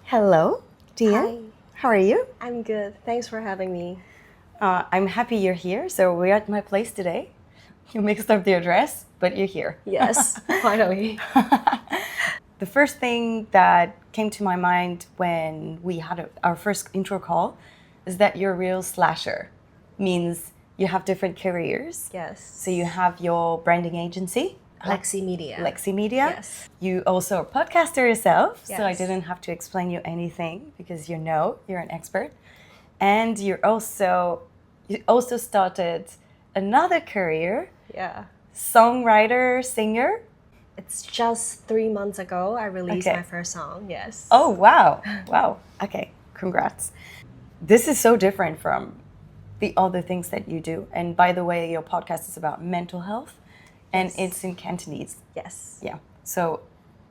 Hello, Gianne. Hi, How are you? I'm good. Thanks for having me. I'm happy you're here. So we're at my place today. You mixed up the address, but you're here. Yes, finally. The first thing that came to my mind when we had our first intro call is that you're a real slasher. Means you have different careers. Yes. So you have your branding agency, Lexi Media. Lexi Media. Yes. You also a podcaster yourself, so I Yes. didn't have to explain you anything because you're an expert. And you also started another career, Yeah. songwriter, singer. It's just 3 months ago I released Okay. my first song. Yes. Oh wow. Wow. Okay, congrats. This is so different from the other things that you do. And by the way, your podcast is about mental health and Yes. it's in Cantonese. Yes. Yeah. So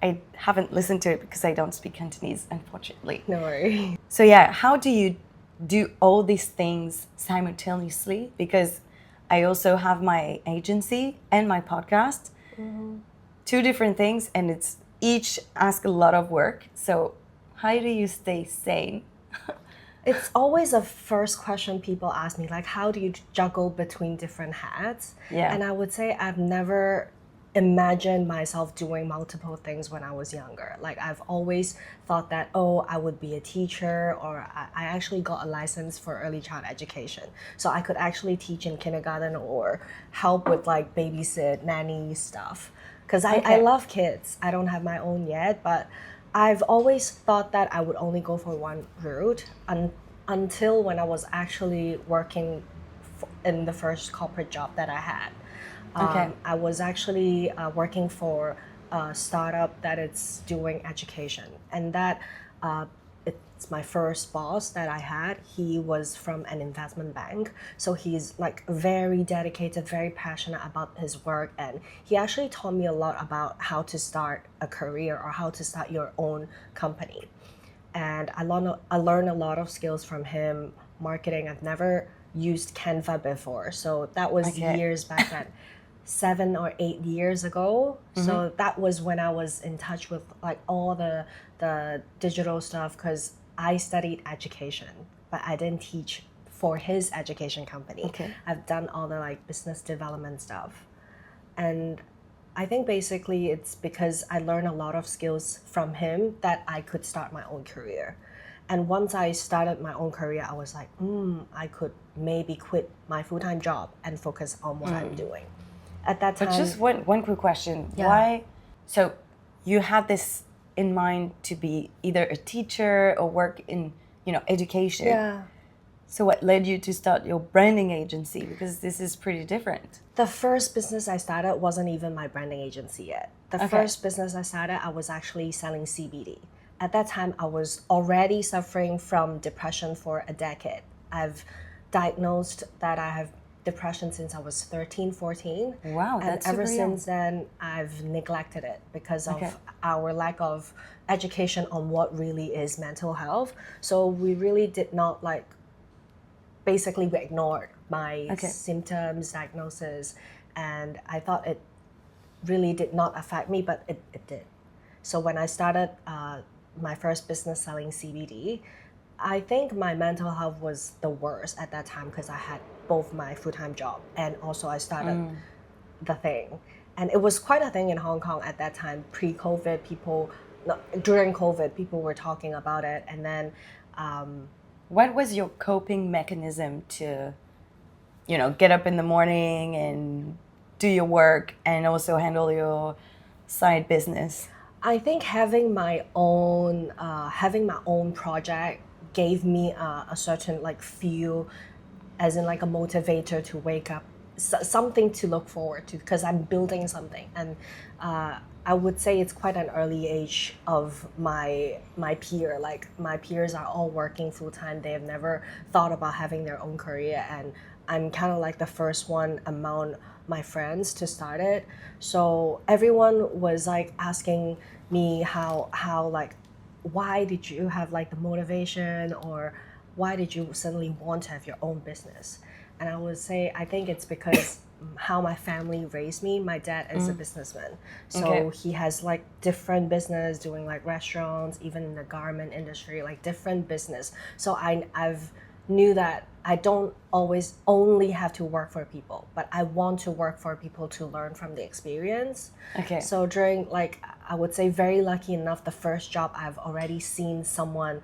I haven't listened to it because I don't speak Cantonese, unfortunately. No worry. So yeah, how do you do all these things simultaneously? Because I also have my agency and my podcast, two different things, and it's each ask a lot of work. So how do you stay sane? It's always a first question people ask me, like, how do you juggle between different hats? Yeah. And I would say I've never imagined myself doing multiple things when I was younger. Like, I've always thought that, oh, I would be a teacher, or I actually got a license for early child education. So I could actually teach in kindergarten or help with like babysit, nanny stuff. Because I Okay. love kids. I don't have my own yet, but I've always thought that I would only go for one route until when I was actually working in the first corporate job that I had. Okay. I was actually working for a startup that it's doing education, and that it's my first boss that I had. He was from an investment bank, so he's like very dedicated, very passionate about his work, and he actually taught me a lot about how to start a career or how to start your own company. And I learned a lot of skills from him. Marketing, I've never used Canva before, so that was Okay. years back then. 7 or 8 years ago. So that was when I was in touch with like all the digital stuff, because I studied education, but I didn't teach for his education company. Okay. I've done all the like business development stuff. And I think basically it's because I learned a lot of skills from him that I could start my own career. And once I started my own career, I was like, I could maybe quit my full-time job and focus on what I'm doing. At that time, But just one quick question. Yeah. Why? So you had this in mind to be either a teacher or work in, education. yeah, So what led you to start your branding agency? Because this is pretty different. the first business I started wasn't even my branding agency yet. The first business I started, I was actually selling CBD. At that time, I was already suffering from depression for a decade. I've diagnosed that I have depression since I was 13, 14. Wow, And that's ever super young. since then, I've neglected it because of Okay. our lack of education on what really is mental health. So we really did not basically we ignored my Okay. symptoms, diagnosis, and I thought it really did not affect me, but it did. So when I started my first business selling CBD, I think my mental health was the worst at that time because I had both my full-time job and also I started the thing. And it was quite a thing in Hong Kong at that time, pre-COVID, no, during COVID, people were talking about it. And then What was your coping mechanism to, get up in the morning and do your work and also handle your side business? I think having my own project gave me a certain like feel, as in like a motivator to wake up, something to look forward to, because I'm building something. And I would say it's quite an early age of my peer. Like my peers are all working full time. They have never thought about having their own career, and I'm kind of like the first one among my friends to start it. So everyone was like asking me how like, why did you have like the motivation, or why did you suddenly want to have your own business? And I would say I think it's because how my family raised me. My dad is a businessman, so Okay. he has like different business doing like restaurants, even in the garment industry, like different business. So I've knew that I don't always only have to work for people, but I want to work for people to learn from the experience. Okay. So during like I would say very lucky enough, the first job I've already seen someone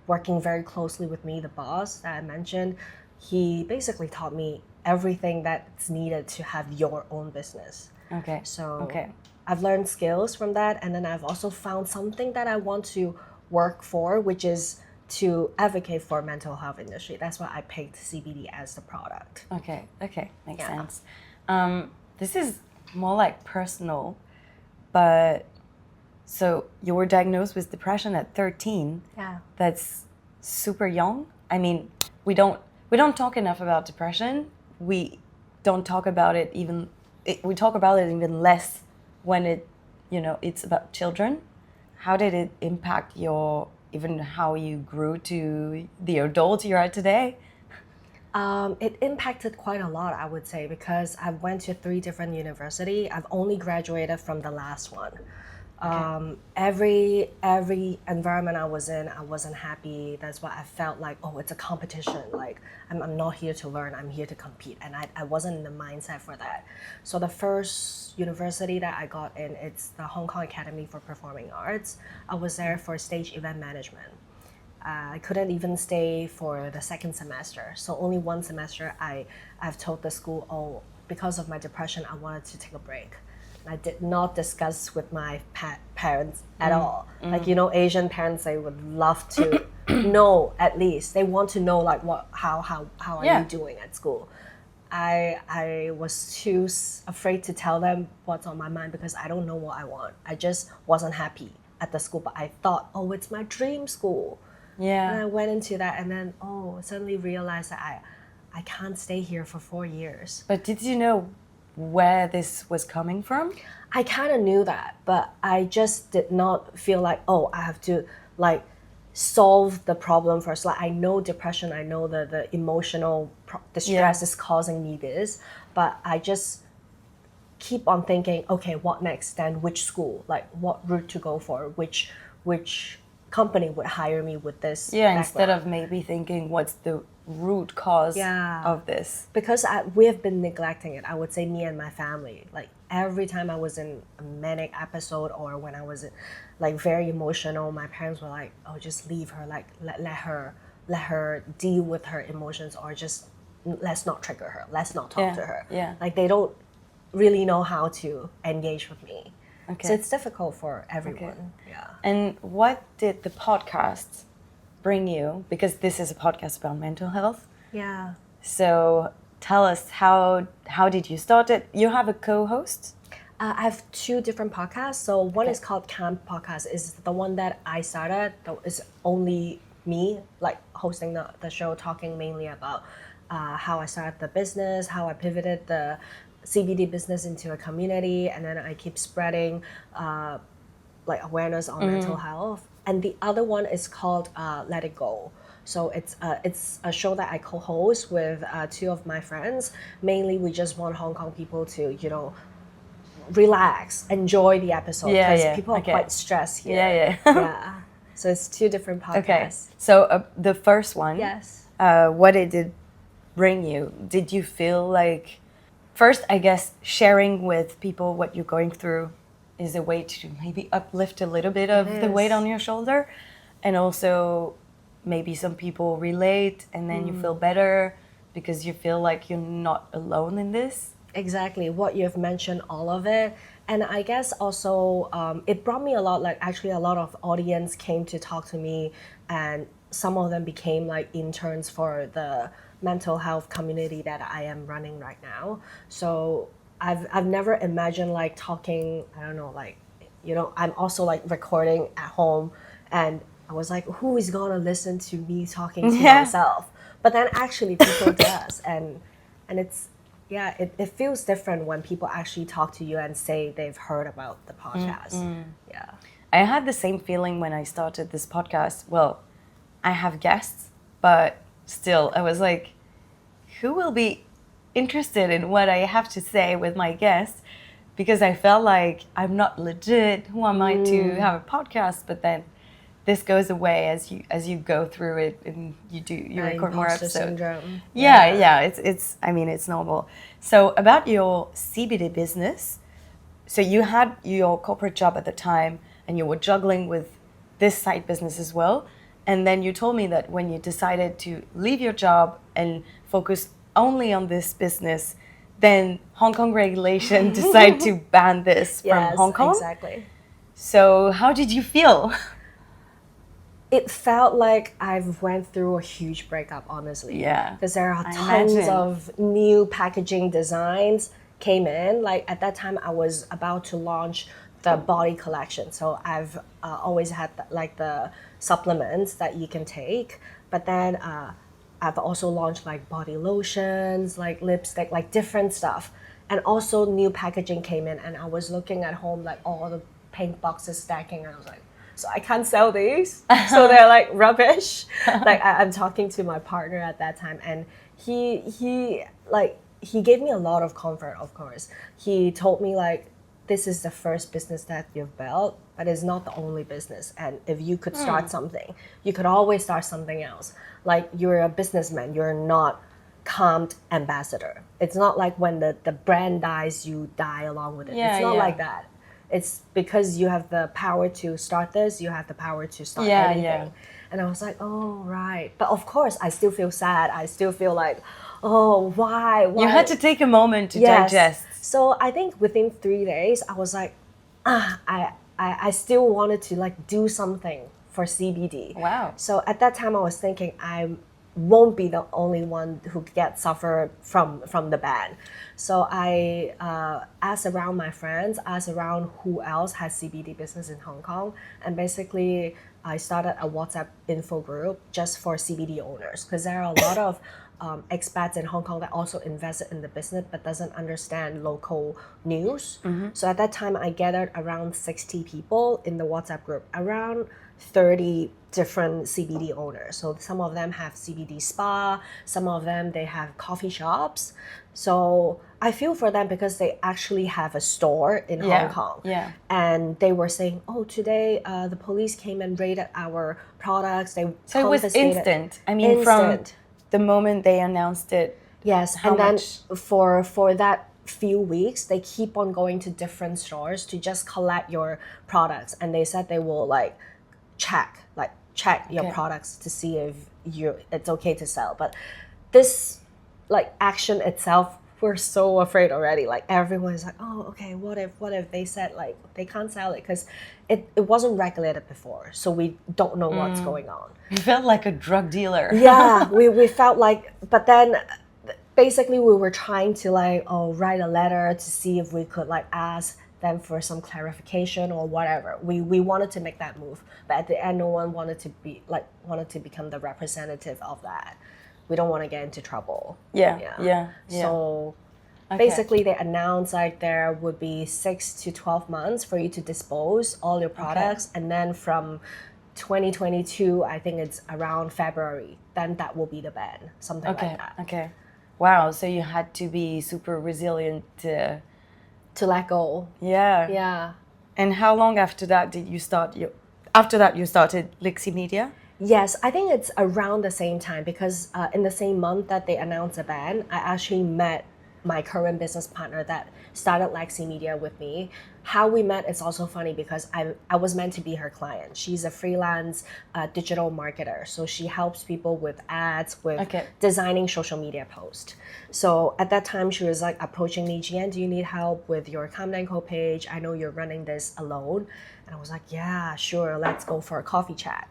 working very closely with me, the boss that I mentioned, he basically taught me everything that's needed to have your own business. Okay. So Okay. I've learned skills from that, and then I've also found something that I want to work for, which is to advocate for mental health industry. That's why I picked CBD as the product. Okay. Okay. Makes Yeah. sense. This is more like personal, but so you were diagnosed with depression at 13. Yeah. That's super young. I mean, we don't talk enough about depression. We don't talk about it even. We talk about it even less when it's about children. How did it impact even how you grew to the adult you are today? It impacted quite a lot, I would say, because I went to 3 different universities. I've only graduated from the last one. Every environment I was in, I wasn't happy. That's why I felt like, oh, it's a competition. Like I'm not here to learn. I'm here to compete, and I wasn't in the mindset for that. So the first university that I got in, it's the Hong Kong Academy for Performing Arts. I was there for stage event management. I couldn't even stay for the second semester. So only one semester I've told the school, oh, because of my depression, I wanted to take a break. I did not discuss with my parents at all. Like, Asian parents, they would love to know at least. They want to know like how are Yeah. you doing at school. I was too afraid to tell them what's on my mind because I don't know what I want. I just wasn't happy at the school, but I thought, oh, it's my dream school. And I Yeah. went into that and then, suddenly realized that I can't stay here for 4 years. But did you know where this was coming from? I kind of knew that, but I just did not feel like, oh, I have to like solve the problem first. Like I know depression, I know the emotional distress is causing me this, but I just keep on thinking, okay, what next? Then which school? Like what route to go for? Which company would hire me with this? Yeah, background? instead of maybe thinking what's the root cause Yeah. of this. Because we have been neglecting it. I would say me and my family. Like every time I was in a manic episode or when I was like very emotional, my parents were like, "Oh, just leave her. Like let her deal with her emotions, or just let's not trigger her. Let's not talk to her." Yeah. Like they don't really know how to engage with me. Okay. So it's difficult for everyone. Yeah. And what did the podcast bring you? Because this is a podcast about mental health. Yeah. So tell us, how did you start it? You have a co-host? I have 2 different podcasts. So one is called Camp Podcast. Is the one that I started. It's only me, like hosting the show, talking mainly about how I started the business, how I pivoted the CBD business into a community, and then I keep spreading like awareness on mental health. And the other one is called Let It Go. So it's a show that I co-host with 2 of my friends. Mainly, we just want Hong Kong people to, relax, enjoy the episode because people are quite stressed here. Yeah. Yeah. So it's 2 different podcasts. Okay. So the first one. Yes. What did it bring you? Did you feel like, first, I guess, sharing with people what you're going through is a way to maybe uplift a little bit of the weight on your shoulder, and also maybe some people relate and then you feel better because you feel like you're not alone in this. Exactly what you've mentioned, all of it. And I guess also it brought me a lot, like actually a lot of audience came to talk to me, and some of them became like interns for the mental health community that I am running right now. So I've never imagined like talking, I don't know, like, I'm also like recording at home, and I was like, who is gonna listen to me talking to myself? But then actually people does, and it's, it feels different when people actually talk to you and say they've heard about the podcast. Yeah. I had the same feeling when I started this podcast. Well, I have guests, but still, I was like, who will be interested in what I have to say with my guests because I felt like I'm not legit. Who am I to have a podcast? But then this goes away as you go through it and you record more episodes. Syndrome. Yeah. It's I mean it's normal. So about your CBD business, so you had your corporate job at the time and you were juggling with this side business as well. And then you told me that when you decided to leave your job and focus only on this business, then Hong Kong regulation decided to ban this from Hong Kong. Exactly. So how did you feel? It felt like I've went through a huge breakup, honestly. Yeah. Because there are I tons imagine. of new packaging designs came in. Like at that time, I was about to launch the body collection. So I've always had the supplements that you can take. But then I've also launched like body lotions, like lipstick, like different stuff. And also new packaging came in and I was looking at home like all the pink boxes stacking and I was like, so I can't sell these. So they're like rubbish. Like I'm talking to my partner at that time and he gave me a lot of comfort, of course. He told me like, this is the first business that you've built, but it's not the only business. And if you could start something, you could always start something else. Like you're a businessman, you're not calmed ambassador. It's not like when the brand dies, you die along with it. It's not like that. It's because you have the power to start this, you have the power to start anything. Yeah. And I was like, oh, right. But of course, I still feel sad. I still feel like, oh, why? You had to take a moment to digest. So I think within 3 days, I was like, I still wanted to like do something for CBD. Wow. So at that time, I was thinking I won't be the only one who gets suffer from the ban. So I asked around my friends, asked around who else has CBD business in Hong Kong, and basically I started a WhatsApp info group just for CBD owners because there are a lot of expats in Hong Kong that also invested in the business but doesn't understand local news. So at that time, I gathered around 60 people in the WhatsApp group, around 30 different CBD owners. So some of them have CBD spa, some of them they have coffee shops. So I feel for them because they actually have a store in Hong Kong. Yeah. And they were saying, oh, today the police came and raided our products. So it was instant. I mean, from the moment they announced it. Yes, and then for that few weeks, they keep on going to different stores to just collect your products. And they said they will like check your products to see if it's okay to sell. But this like action itself, we're so afraid already. Like everyone is like, oh, okay, what if they said like they can't sell it because it wasn't regulated before, so we don't know what's going on. You felt like a drug dealer. Yeah, we felt like, but then basically we were trying to like write a letter to see if we could like ask them for some clarification or whatever. We wanted to make that move, but at the end, no one wanted to become the representative of that. We don't want to get into trouble. Yeah. So basically, they announced like there would be 6 to 12 months for you to dispose all your products, and then from 2022, I think it's around February, then that will be the ban, something like that. Okay. Wow. So you had to be super resilient to let go. Yeah. And how long after that did you start? After that, you started Lexi Media? Yes, I think it's around the same time because in the same month that they announced a ban, I actually met my current business partner that started Lexi Media with me. How we met is also funny because I was meant to be her client. She's a freelance digital marketer. So she helps people with ads, with designing social media posts. So at that time, she was like approaching me, Gianne, do you need help with your Calm Down Co page? I know you're running this alone. And I was like, yeah, sure, let's go for a coffee chat.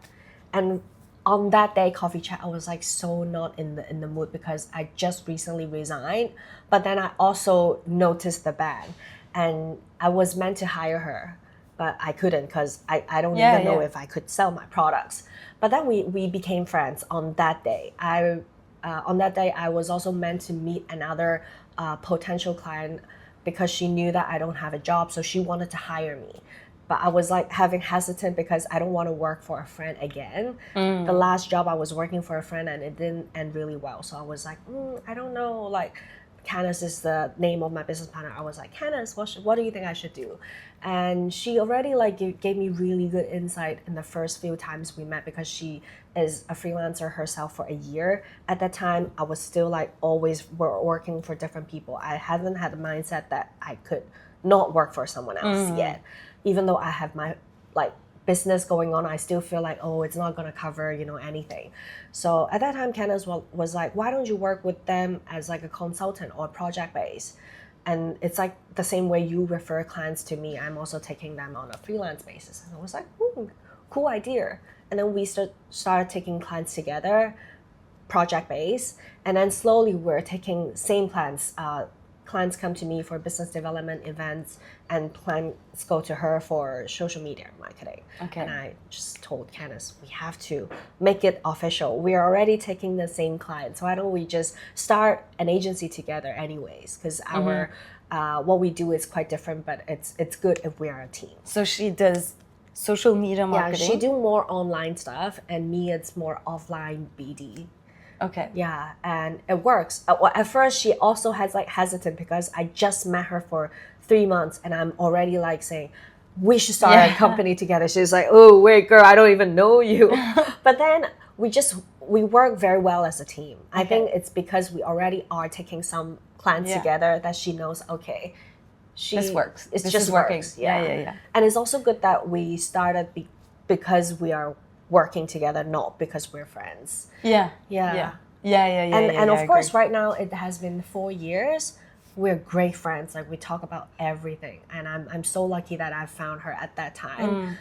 And on that day, coffee chat, I was like so not in the mood because I just recently resigned. But then I also noticed the ban, and I was meant to hire her, but I couldn't because I don't even know if I could sell my products. But then we became friends on that day. On that day, I was also meant to meet another potential client because she knew that I don't have a job, so she wanted to hire me. But I was like having hesitant because I don't want to work for a friend again. The last job I was working for a friend and it didn't end really well. So I was like, I don't know, like, Candace is the name of my business partner. I was like, Candace, what do you think I should do? And she already like gave me really good insight in the first few times we met, because she is a freelancer herself for a year. At that time, I was still like always working for different people. I haven't had the mindset that I could not work for someone else yet. Even though I have my like business going on, I still feel like, oh, it's not going to cover, anything. So at that time, Candace was like, why don't you work with them as like a consultant or project based? And it's like the same way you refer clients to me, I'm also taking them on a freelance basis. And I was like, cool idea. And then we started taking clients together, project based. And then slowly we're taking same clients. Clients come to me for business development events, and clients go to her for social media marketing. Okay. And I just told Candace, we have to make it official. We are already taking the same client, so why don't we just start an agency together anyways? Because our what we do is quite different, but it's good if we are a team. So she does social media marketing? Yeah, she do more online stuff, and me, it's more offline BD. Okay. Yeah, and it works. Well, at first, she also has like hesitant, because I just met her for 3 months, and I'm already like saying, we should start a company together. She's like, oh, wait, girl, I don't even know you. But then we work very well as a team. I think it's because we already are taking some clients together that she knows, okay, this works. It's this just is working. works. Yeah. And it's also good that we started because we are working together, not because we're friends. Yeah. And of course, right now it has been 4 years. We're great friends. Like, we talk about everything, and I'm so lucky that I found her at that time.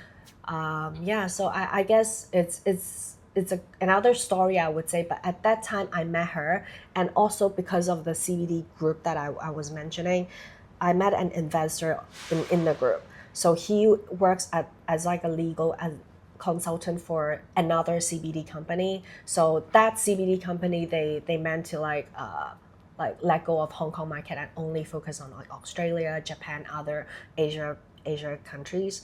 So I guess it's another story, I would say. But at that time, I met her, and also because of the CBD group that I was mentioning, I met an investor in the group. So he works as like a legal consultant for another CBD company. So that CBD company, they meant to like let go of Hong Kong market and only focus on like Australia, Japan, other Asia countries.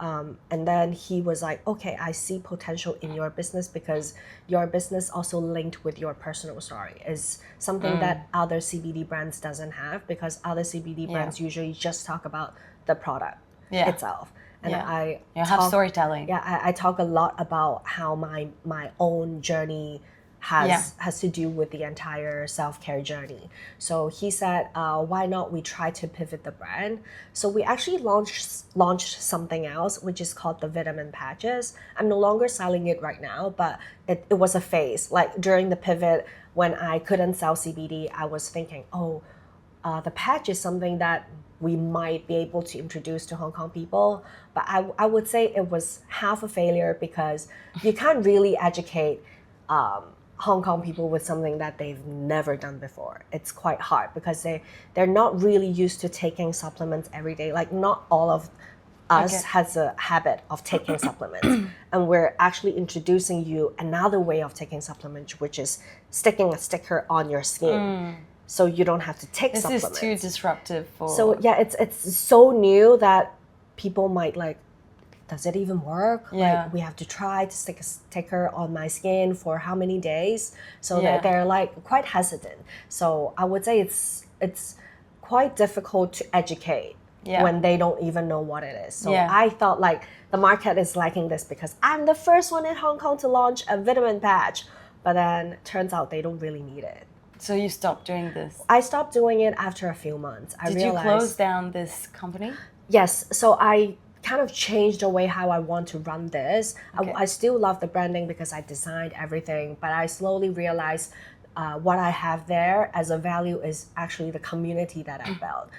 And then he was like, okay, I see potential in your business, because your business also linked with your personal story is something that other CBD brands doesn't have, because other CBD brands usually just talk about the product itself. And I have storytelling. Yeah, I talk a lot about how my own journey has to do with the entire self-care journey. So he said, why not we try to pivot the brand? So we actually launched something else, which is called the vitamin patches. I'm no longer selling it right now, but it was a phase. Like, during the pivot, when I couldn't sell CBD, I was thinking, the patch is something that we might be able to introduce to Hong Kong people. But I would say it was half a failure, because you can't really educate Hong Kong people with something that they've never done before. It's quite hard, because they're not really used to taking supplements every day. Like, not all of us has a habit of taking supplements. And we're actually introducing you another way of taking supplements, which is sticking a sticker on your skin. So you don't have to take supplements. This is too disruptive for... So yeah, it's so new that people might like, does it even work? Yeah. Like, we have to try to stick a sticker on my skin for how many days? So they're like quite hesitant. So I would say it's quite difficult to educate when they don't even know what it is. So I thought like the market is liking this, because I'm the first one in Hong Kong to launch a vitamin patch. But then turns out they don't really need it. So you stopped doing this? I stopped doing it after a few months. Did you close down this company? Yes. So I kind of changed the way how I want to run this. I still love the branding, because I designed everything, but I slowly realized what I have there as a value is actually the community that I built.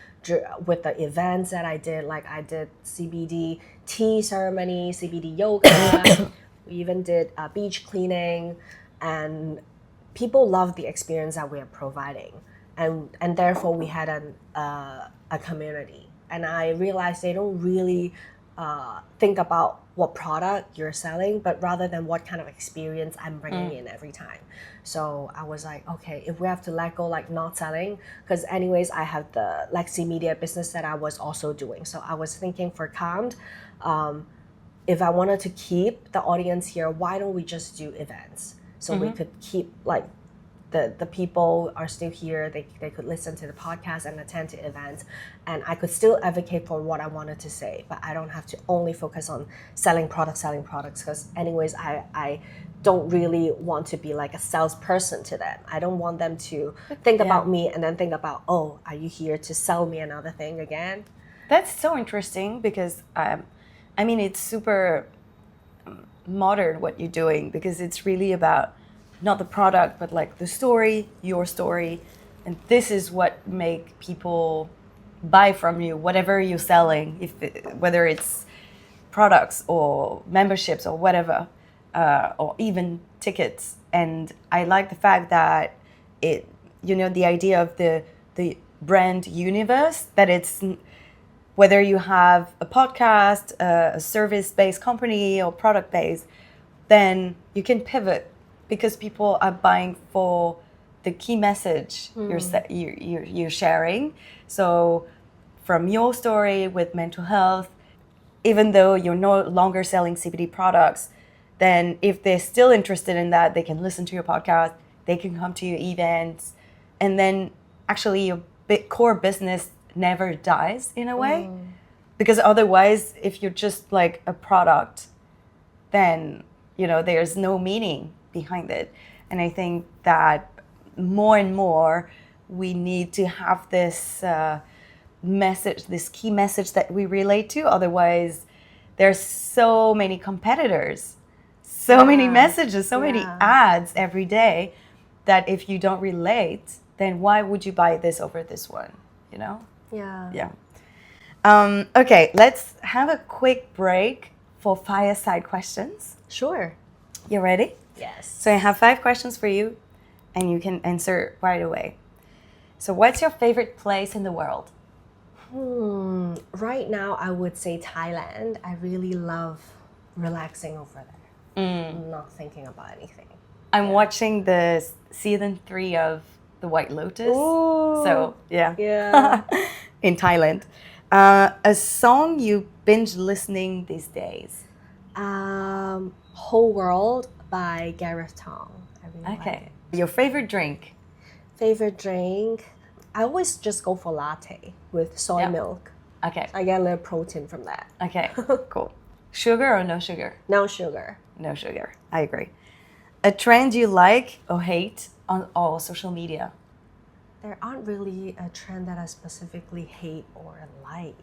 With the events that I did, like I did CBD tea ceremony, CBD yoga, we even did beach cleaning, and people love the experience that we are providing, and therefore we had a community. And I realized they don't really think about what product you're selling, but rather than what kind of experience I'm bringing in every time. So I was like, okay, if we have to let go, like not selling, because anyways, I have the Lexi media business that I was also doing. So I was thinking for Calmed, if I wanted to keep the audience here, why don't we just do events? So we could keep like the people are still here. They could listen to the podcast and attend to events, and I could still advocate for what I wanted to say, but I don't have to only focus on selling products, because anyways, I don't really want to be like a salesperson to them. I don't want them to think about me and then think about, oh, are you here to sell me another thing again? That's so interesting because I mean, it's super modern what you're doing, because it's really about not the product but like the story, your story, and this is what make people buy from you, whatever you're selling, whether it's products or memberships or whatever, or even tickets. And I like the fact that it, the idea of the brand universe, that it's whether you have a podcast, a service-based company, or product-based, then you can pivot because people are buying for the key message you're sharing. So from your story with mental health, even though you're no longer selling CBD products, then if they're still interested in that, they can listen to your podcast, they can come to your events, and then actually your core business never dies in a way. Because otherwise, if you're just like a product, then there's no meaning behind it. And I think that more and more we need to have this message, this key message that we relate to. Otherwise, there's so many competitors, so many messages, so many ads every day, that if you don't relate, then why would you buy this over this one? Yeah. Okay, let's have a quick break for Fireside Questions. Sure. You ready? Yes. So I have 5 questions for you, and you can answer right away. So what's your favorite place in the world? Right now, I would say Thailand. I really love relaxing over there. Not thinking about anything. I'm watching the season 3 of The White Lotus. Ooh. So, yeah. Yeah. In Thailand. A song you binge listening these days? Whole World by Gareth Tong. I really like it. Your favorite drink? Favorite drink? I always just go for latte with soy milk. Okay. I get a little protein from that. Okay, cool. Sugar or no sugar? No sugar. No sugar. I agree. A trend you like or hate on all social media? There aren't really a trend that I specifically hate or like.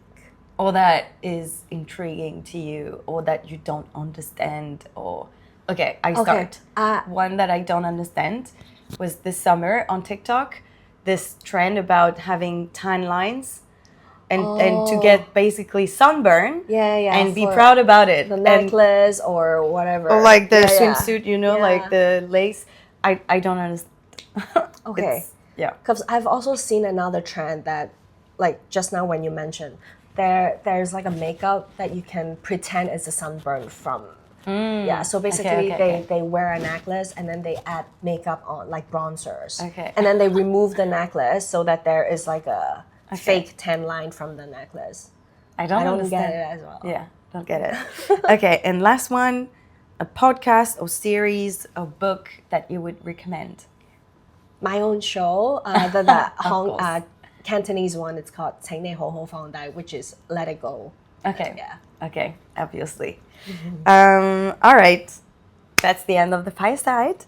Or that is intriguing to you, or that you don't understand, or... Okay, I start. One that I don't understand was this summer on TikTok, this trend about having tan lines and to get basically sunburn and be proud about it. The necklace or whatever. Or like the swimsuit, like the lace. I don't understand. Okay. Yeah. Because I've also seen another trend that, like just now when you mentioned, there's like a makeup that you can pretend is a sunburn from. Yeah, so basically they wear a necklace and then they add makeup on, like bronzers. Okay. And then they remove the necklace so that there is like a fake tan line from the necklace. I don't get it as well. Yeah, don't get it. Okay, and last one, a podcast or series or book that you would recommend? My own show, the Cantonese one, it's called 請你好好放低, which is Let It Go. Okay. Yeah. Okay, obviously. All right, that's the end of the Fireside.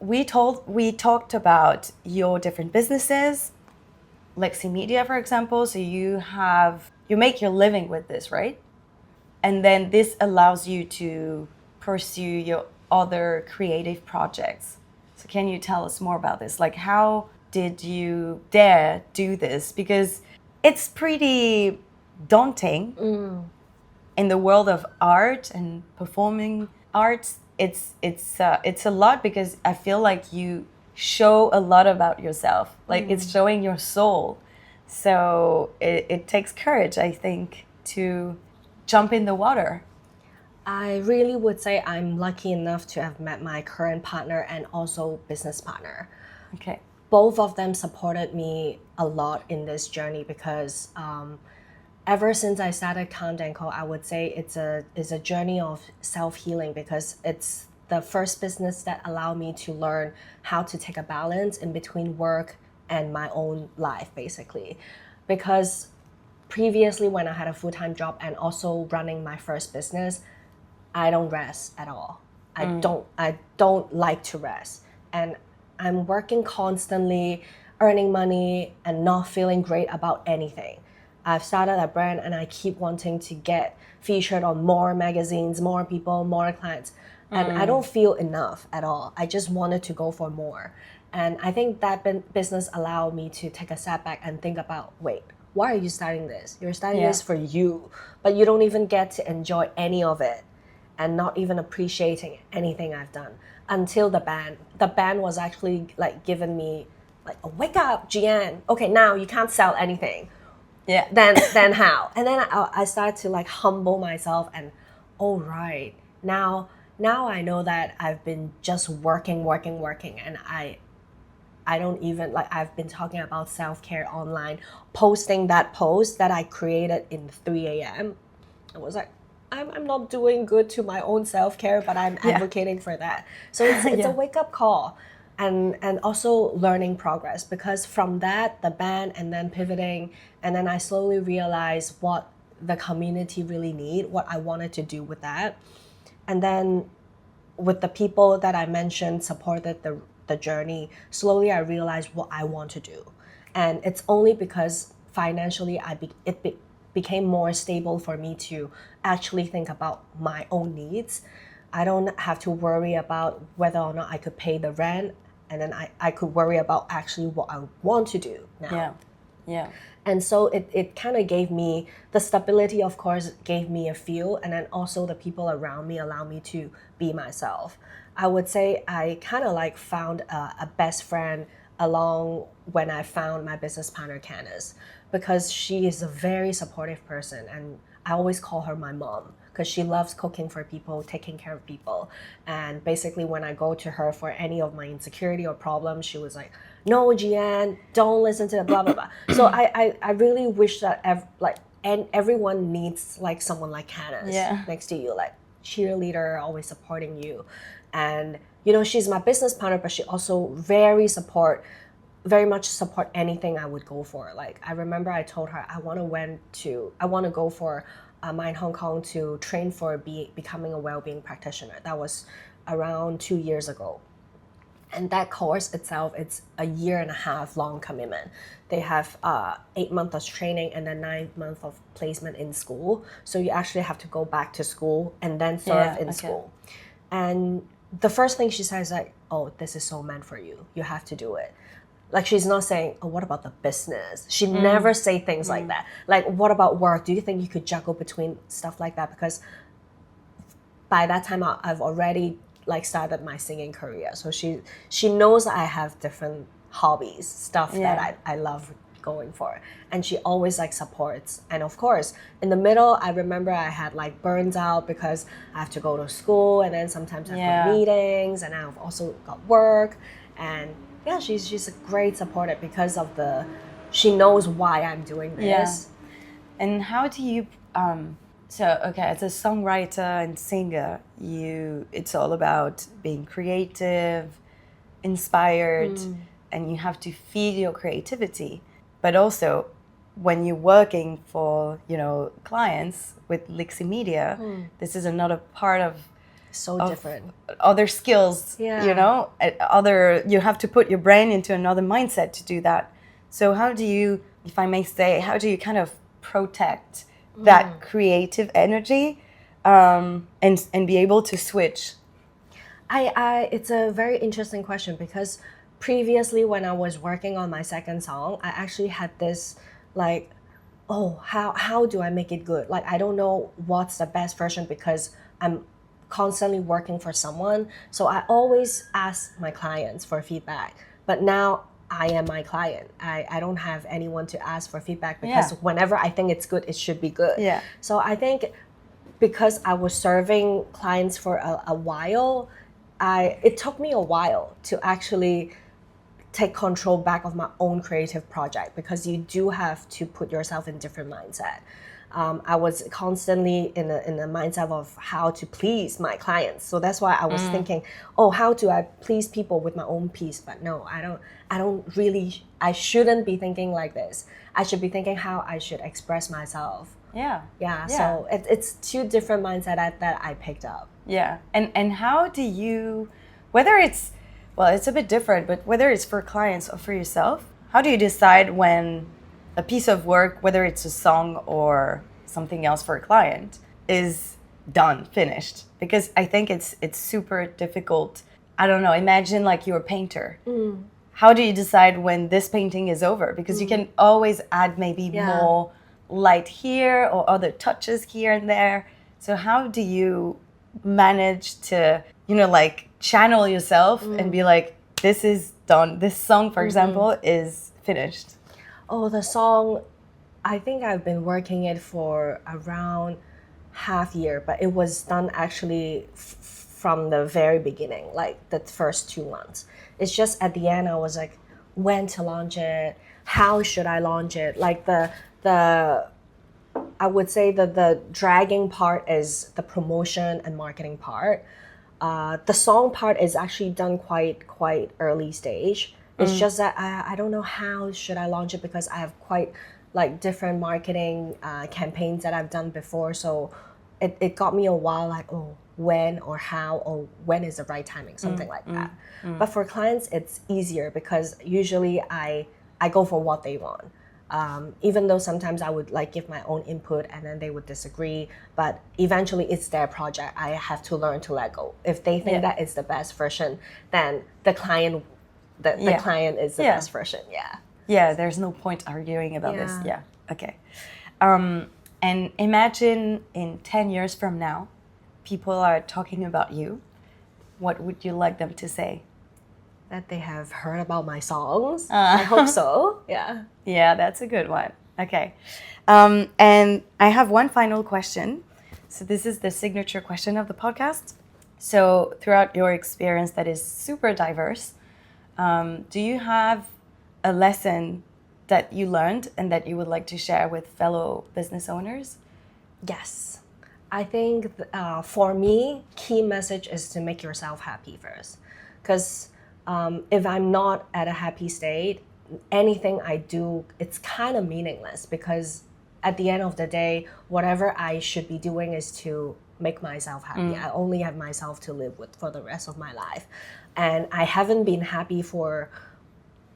We talked about your different businesses, Lexi Media, for example. So you make your living with this, right? And then this allows you to pursue your other creative projects. So can you tell us more about this? Like, how did you dare do this? Because it's pretty daunting. In the world of art and performing arts, it's a lot, because I feel like you show a lot about yourself. Like it's showing your soul. So it takes courage, I think, to jump in the water. I really would say I'm lucky enough to have met my current partner and also business partner. Okay. Both of them supported me a lot in this journey because ever since I started Count & Co, I would say it's a journey of self-healing, because it's the first business that allowed me to learn how to take a balance in between work and my own life, basically. Because previously, when I had a full-time job and also running my first business, I don't rest at all. I don't like to rest. And I'm working constantly, earning money and not feeling great about anything. I've started a brand and I keep wanting to get featured on more magazines, more people, more clients. And I don't feel enough at all. I just wanted to go for more. And I think that business allowed me to take a step back and think about, wait, why are you starting this? You're starting this for you, but you don't even get to enjoy any of it and not even appreciating anything I've done until the ban. The ban was actually like giving me like a wake up, Gianne. Okay, now you can't sell anything. Yeah. Then how? And then I started to like humble myself and, oh right, now I know that I've been just working, and I don't even like I've been talking about self-care online, posting that post that I created in 3 a.m. I was like, I'm not doing good to my own self-care, but I'm advocating for that. So it's a wake-up call and also learning progress, because from that, the band, and then pivoting, and then I slowly realized what the community really need, what I wanted to do with that. And then with the people that I mentioned supported the journey, slowly I realized what I want to do. And it's only because financially it became more stable for me to actually think about my own needs. I don't have to worry about whether or not I could pay the rent, and then I could worry about actually what I want to do now. Yeah. And so it kind of gave me the stability, of course, gave me a feel, and then also the people around me allow me to be myself. I would say I kind of like found a best friend along when I found my business partner, Candice, because she is a very supportive person, and I always call her my mom because she loves cooking for people, taking care of people. And basically when I go to her for any of my insecurity or problems, she was like, no, Gianne, don't listen to the blah, blah, blah. So I really wish that everyone needs like someone like Candice next to you, like cheerleader, always supporting you. And, you know, she's my business partner, but she also very much support anything I would go for. Like, I remember I told her I want to go for in Hong Kong to train for becoming a well-being practitioner. That was around 2 years ago. And that course itself, it's a 1.5 year long commitment. They have 8 months of training and then 9 months of placement in school. So you actually have to go back to school and then serve in school. And the first thing she says is like, oh, this is so meant for you. You have to do it. Like, she's not saying, oh, what about the business? She never say things like that. Like, what about work? Do you think you could juggle between stuff like that? Because by that time, I've already like started my singing career. So she knows I have different hobbies, stuff that I love going for. And she always like supports. And of course, in the middle, I remember I had like burns out because I have to go to school, and then sometimes I have meetings, and I've also got work. And yeah, she's a great supporter because of she knows why I'm doing this. Yeah. And how do you as a songwriter and singer, it's all about being creative, inspired, and you have to feed your creativity. But also, when you're working for, clients with Lexi Media, this is another part of different other skills. You have to put your brain into another mindset to do that. So how do you, if I may say, kind of protect that creative energy and be able to switch? It's a very interesting question, because previously when I was working on my second song, I actually had this like, oh, how do I make it good? Like, I don't know what's the best version because I'm constantly working for someone. So I always ask my clients for feedback. But now I am my client. I don't have anyone to ask for feedback because whenever I think it's good, it should be good. Yeah. So I think because I was serving clients for a while, it took me a while to actually take control back of my own creative project, because you do have to put yourself in different mindset. I was constantly in the mindset of how to please my clients. So that's why I was thinking, oh, how do I please people with my own piece? But no, I don't really, I shouldn't be thinking like this. I should be thinking how I should express myself. Yeah. So it's two different mindset that I picked up. Yeah. And how do you, whether it's, well, it's a bit different, but whether it's for clients or for yourself, how do you decide when a piece of work, whether it's a song or something else for a client, is done, finished? Because I think it's super difficult. I don't know, imagine like you're a painter. How do you decide when this painting is over? Because you can always add maybe more light here or other touches here and there. So how do you manage to, you know, like channel yourself and be like, this is done. This song, for example, is finished. Oh, the song, I think I've been working it for around half year, but it was done actually from the very beginning, like the first 2 months. It's just at the end, I was like, when to launch it? How should I launch it? Like I would say that the dragging part is the promotion and marketing part. The song part is actually done quite early stage. It's just that I don't know how should I launch it because I have quite like different marketing campaigns that I've done before. So it got me a while like, oh, when or how or when is the right timing, something like that. But for clients, it's easier because usually I go for what they want. Even though sometimes I would like give my own input and then they would disagree, but eventually it's their project. I have to learn to let go. If they think that it's the best version, then the client is the best version. Yeah, there's no point arguing about this. Yeah, okay. And imagine in 10 years from now, people are talking about you. What would you like them to say? That they have heard about my songs. I hope so. Yeah. Yeah, that's a good one. Okay. And I have one final question. So this is the signature question of the podcast. So throughout your experience that is super diverse, do you have a lesson that you learned and that you would like to share with fellow business owners? Yes. I think for me, key message is to make yourself happy first. Because if I'm not at a happy state, anything I do, it's kind of meaningless because at the end of the day, whatever I should be doing is to make myself happy. I only have myself to live with for the rest of my life. And I haven't been happy for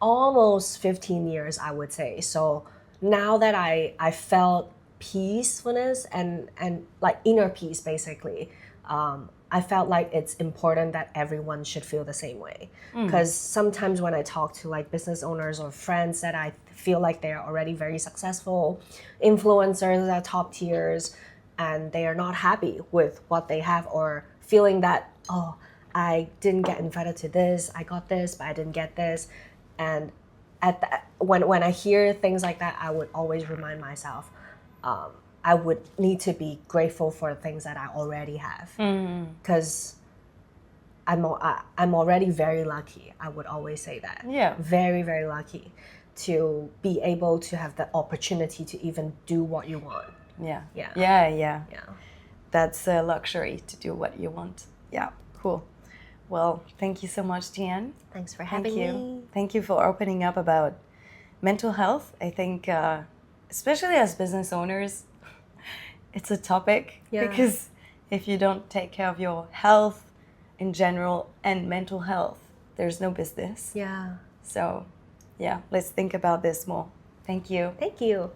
almost 15 years, I would say. So now that I felt peacefulness and like inner peace, basically, I felt like it's important that everyone should feel the same way. Because sometimes when I talk to like business owners or friends that I feel like they're already very successful, influencers at top tiers, and they are not happy with what they have or feeling that, oh, I didn't get invited to this, I got this, but I didn't get this. And when I hear things like that, I would always remind myself, I would need to be grateful for things that I already have, because I'm already very lucky. I would always say that. Yeah. Very, very lucky to be able to have the opportunity to even do what you want. Yeah. That's a luxury to do what you want. Yeah, cool. Well, thank you so much, Gianne. Thanks for having me. Thank you for opening up about mental health. I think, especially as business owners, it's a topic because if you don't take care of your health in general and mental health, there's no business. Yeah. So, yeah, let's think about this more. Thank you. Thank you.